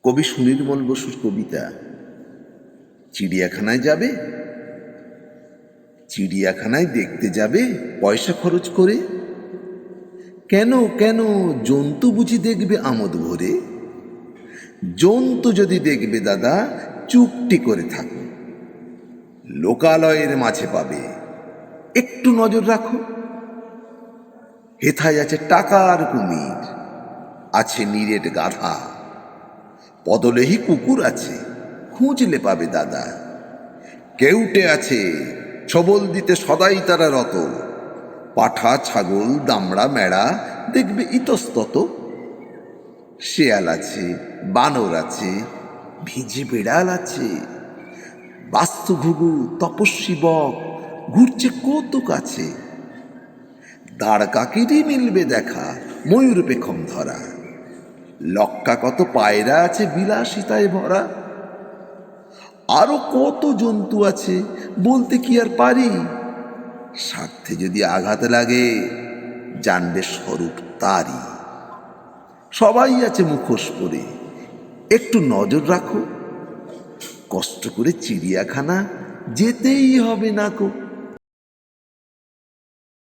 কবি সুনির্মল বসুর কবিতা। চিড়িয়াখানায় যাবে, চিড়িয়াখানায় দেখতে যাবে পয়সা খরচ করে? কেন কেন, জন্তু বুঝি দেখবে আমোদ ভরে? জন্তু যদি দেখবে দাদা, চুপটি করে থাকো, লোকালয়ের মাঝে পাবে, একটু নজর রাখো। হেথায় আছে টাকার কুমির, আছে নিরেট গাধা, পদলেহি কুকুর আছে, খুঁজলে পাবে দাদা। কেউটে আছে, ছবল দিতে সদাই তারা রত, পাঠা, ছাগল, দামড়া, মেড়া দেখবে ইতস্তত। শেয়াল আছে, বানর আছে, ভিজে বেড়াল আছে, বাস্তুঘুঘু, তপস্বী বক ঘুরছে কত কাছে। দাঁড় কাকেরই মিলবে দেখা, ময়ূর পেখম ধরা, লক্কা কত পায়রা আছে বিলাসিতায় ভরা। আরো কত জন্তু আছে, বলতে কি আর পারি? স্বার্থে যদি আঘাত লাগে, জানবে স্বরূপ তারই। সবাই আছে মুখোশ পরে, একটু নজর রাখো। কষ্ট করে চিড়িয়াখানা যেতেই হবে না কো।